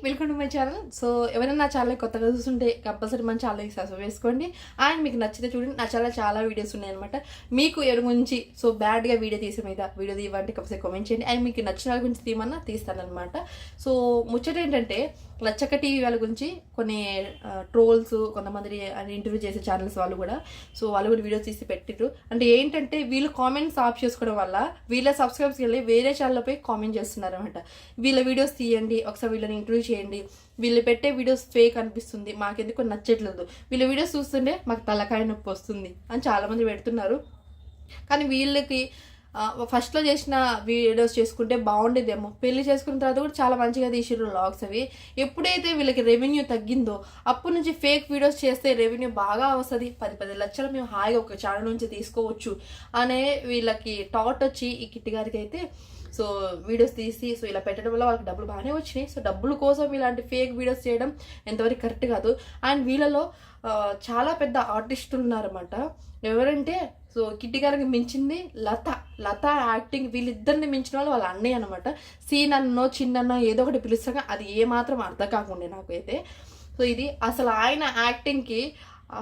Welcome to my channel. So ఎవరైనా నా channel కొత్తగా చూస్తుంటే కంపల్సరీ మన ఛానల్కి సబ్స్క్రైబ్ చేసుకోండి. అండ్ మీకు నచ్చితే చూడండి, నా ఛానల్ చాలా వీడియోస్ ఉన్నాయన్నమాట. మీకు ఎవరి గురించి సో బ్యాడ్గా వీడియో తీసే మీద వీడియో తీయమంటే కంపల్సరీ కామెంట్ చేయండి. అండ్ మీకు నచ్చిన వాళ్ళ గురించి తీయమన్నా తీస్తానమాట. సో ముచ్చట ఏంటంటే లచ్చక్క టీవీ వాళ్ళ గురించి కొన్ని ట్రోల్స్ కొంతమంది ఇంటర్వ్యూ చేసే ఛానల్స్ వాళ్ళు కూడా వీడియోస్ తీసి పెట్టిరు. అంటే ఏంటంటే వీళ్ళు కామెంట్స్ ఆఫ్ చేసుకోవడం వల్ల వీళ్ళ సబ్స్క్రైబ్స్కి వెళ్ళి వేరే ఛానల్పై కామెంట్ చేస్తున్నారు అనమాట. వీళ్ళ వీడియోస్ తీయండి, ఒకసారి వీళ్ళని ఇంటర్వ్యూ చేయండి, వీళ్ళు పెట్టే వీడియోస్ ఫేక్ అనిపిస్తుంది, మాకెందుకు నచ్చట్లేదు, వీళ్ళ వీడియోస్ చూస్తుంటే మాకు తలకాయ నొప్పి వస్తుంది అని చాలామంది పెడుతున్నారు. కానీ వీళ్ళకి ఫస్ట్లో చేసిన వీడియోస్ చేసుకుంటే బాగుండేదేమో, పెళ్లి చేసుకున్న తర్వాత కూడా చాలా మంచిగా తీసిర్రు వ్లాగ్స్ అవి. ఎప్పుడైతే వీళ్ళకి రెవెన్యూ తగ్గిందో అప్పటి నుంచి ఫేక్ వీడియోస్ చేస్తే రెవెన్యూ బాగా వస్తుంది, 10 లక్షలు మేము హాయిగా ఒక ఛానల్ నుంచి తీసుకోవచ్చు అనే వీళ్ళకి థాట్ వచ్చి ఈ కిట్టి గారికి అయితే సో వీడియోస్ తీసి సో ఇలా పెట్టడం వల్ల వాళ్ళకి డబ్బులు బాగానే వచ్చినాయి. సో డబ్బుల కోసం ఇలాంటి ఫేక్ వీడియోస్ చేయడం ఎంతవరకు కరెక్ట్ కాదు. అండ్ వీళ్ళలో చాలా పెద్ద ఆర్టిస్టులు ఉన్నారన్నమాట. ఎవరంటే సో కిట్టి గారికి మించింది లత యాక్టింగ్, వీళ్ళిద్దరిని మించిన వాళ్ళు వాళ్ళ అన్నయ్య అనమాట. సీన్ అన్నో చిన్నన్నో ఏదో ఒకటి పిలుస్తాగా అది ఏమాత్రం అర్థం కాకుండా నాకైతే. సో ఇది అసలు ఆయన యాక్టింగ్కి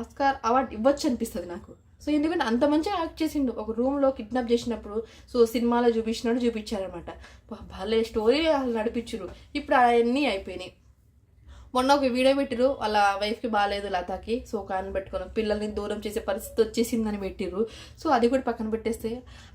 ఆస్కార్ అవార్డు ఇవ్వచ్చు అనిపిస్తుంది నాకు. సో ఎందుకంటే అంత మంచిగా యాక్ట్ చేసిండు. ఒక రూమ్లో కిడ్నాప్ చేసినప్పుడు సో సినిమాలో చూపించారనమాట. భలే స్టోరీ నడిపించరు. ఇప్పుడు అవన్నీ అయిపోయినాయి. మొన్న ఒక వీడియో పెట్టిరు, వాళ్ళ వైఫ్కి బాగాలేదు లతాకి, సో ఒక ఆయన పెట్టుకుని పిల్లల్ని దూరం చేసే పరిస్థితి వచ్చేసిందని పెట్టిరు. సో అది కూడా పక్కన పెట్టేస్తే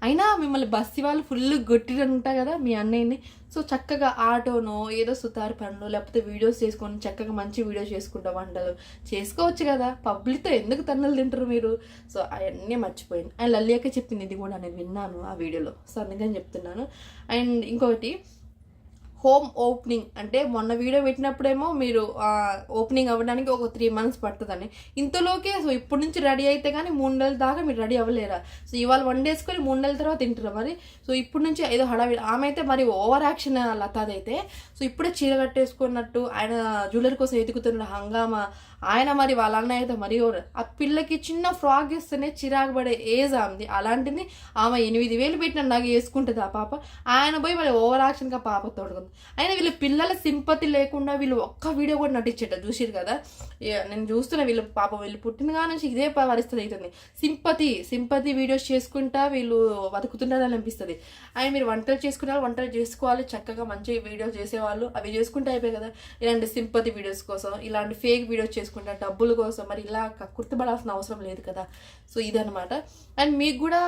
అయినా మిమ్మల్ని బస్సి వాళ్ళు ఫుల్ గొట్టిరంటా కదా మీ అన్నయ్యని. సో చక్కగా ఆటోనో ఏదో సుతారు పనులు లేకపోతే వీడియోస్ చేసుకొని చక్కగా మంచి వీడియోస్ చేసుకుంటా వంటలు చేసుకోవచ్చు కదా, పబ్లిక్తో ఎందుకు తన్నులు తింటారు మీరు? సో అవన్నీ మర్చిపోయింది. అండ్ లల్లియక్క చెప్పింది ఇది కూడా నేను విన్నాను ఆ వీడియోలో, సో అందుకని చెప్తున్నాను. అండ్ ఇంకొకటి హోమ్ ఓపెనింగ్ అంటే మొన్న వీడియో పెట్టినప్పుడేమో మీరు ఓపెనింగ్ అవ్వడానికి ఒక 3 months పడుతుందని, ఇంతలోకే సో ఇప్పటి నుంచి రెడీ అయితే కానీ 3 నెలల దాకా మీరు రెడీ అవ్వలేరా? సో ఇవాళ 1 day 3 నెలల తర్వాత తింటారా మరి? సో ఇప్పటి నుంచి ఏదో హడావిడి. ఆమె అయితే మరి ఓవర్ యాక్షన్ లతాదైతే. సో ఇప్పుడే చీర కట్టేసుకున్నట్టు ఆయన జ్యువెలరీ కోసం ఎదుగుతున్న హంగామా ఆయన, మరి వాళ్ళ అన్నయ్య అయితే మరి ఆ పిల్లకి చిన్న ఫ్రాక్ ఇస్తేనే చిరాకు పడే ఏజ్ ఆమెది. అలాంటిది ఆమె 8,000 పెట్టిన నాకు వేసుకుంటుంది ఆ పాప. ఆయన పోయి మరి ఓవర్ యాక్షన్గా పాప తోడుకుంది. అయినా వీళ్ళ పిల్లల సింపతి లేకుండా వీళ్ళు ఒక్క వీడియో కూడా నటించేట చూసిరు కదా. నేను చూస్తున్నా వీళ్ళు పాప వీళ్ళు పుట్టినగా నుంచి ఇదే పరిస్థితి అవుతుంది. సింపతి వీడియోస్ చేసుకుంటా వీళ్ళు బతుకుతున్నారని అనిపిస్తుంది. ఆయన మీరు వంటలు చేసుకున్నారు, వంటలు చేసుకోవాలి, చక్కగా మంచి వీడియోస్ చేసేవాళ్ళు అవి చేసుకుంటే అయిపోయి కదా. ఇలాంటి సింపతి వీడియోస్ కోసం ఇలాంటి ఫేక్ వీడియోస్ చేసుకుంటా డబ్బుల కోసం మరి ఇలా గుర్తుపడాల్సిన అవసరం లేదు కదా. సో ఇదనమాట. అండ్ మీకు కూడా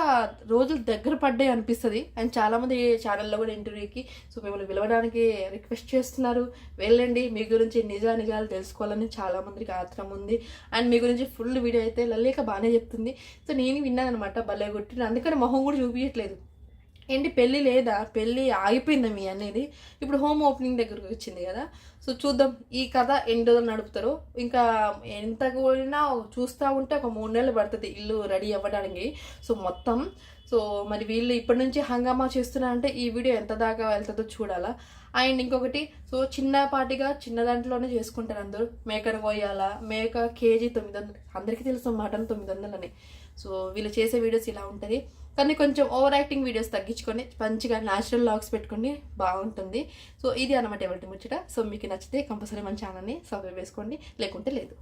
రోజులు దగ్గర పడ్డాయి అనిపిస్తుంది. అండ్ చాలామంది ఛానల్లో కూడా ఇంటర్వ్యూకి సో మిమ్మల్ని పిలవడానికి రిక్వెస్ట్ చేస్తున్నారు, వెళ్ళండి, మీ గురించి నిజాలు తెలుసుకోవాలని చాలామందికి ఆత్రం ఉంది. అండ్ మీ గురించి ఫుల్ వీడియో అయితే లల్లిక బాగానే చెప్తుంది. సో నేను విన్నాను అనమాట, భలే కొట్టిన, అందుకని మొహం కూడా చూపించట్లేదు. ఏంటి పెళ్ళి లేదా, పెళ్ళి ఆగిపోయిందా మీ అనేది? ఇప్పుడు హోమ్ ఓపెనింగ్ దగ్గరకు వచ్చింది కదా. సో చూద్దాం ఈ కథ ఎన్ని రోజులు నడుపుతారో. ఇంకా ఎంత కూడినా చూస్తూ ఉంటే ఒక 3 నెలలు పడుతుంది ఇల్లు రెడీ అవ్వడానికి. సో మొత్తం సో మరి వీళ్ళు ఇప్పటి నుంచి హంగామా చేస్తున్నారంటే ఈ వీడియో ఎంత దాకా వెళ్తుందో చూడాలా. అండ్ ఇంకొకటి సో చిన్నపాటిగా చిన్న దాంట్లోనే చేసుకుంటారు అందరూ. మేకను కోయాలా, మేక కేజీ 900, అందరికీ తెలుసు మటన్ 900 అని. సో వీళ్ళు చేసే వీడియోస్ ఇలా ఉంటుంది. కానీ కొంచెం ఓవర్ యాక్టింగ్ వీడియోస్ తగ్గించుకొని మంచిగా న్యాచురల్ వ్లాగ్స్ పెట్టుకొని బాగుంటుంది. సో ఇది అనమాట ఎవరి ముచ్చట. సో మీకు నచ్చితే కంపల్సరీ మన ఛానల్ని సబ్స్క్రైబ్ చేసుకోండి, లేకుంటే లేదు.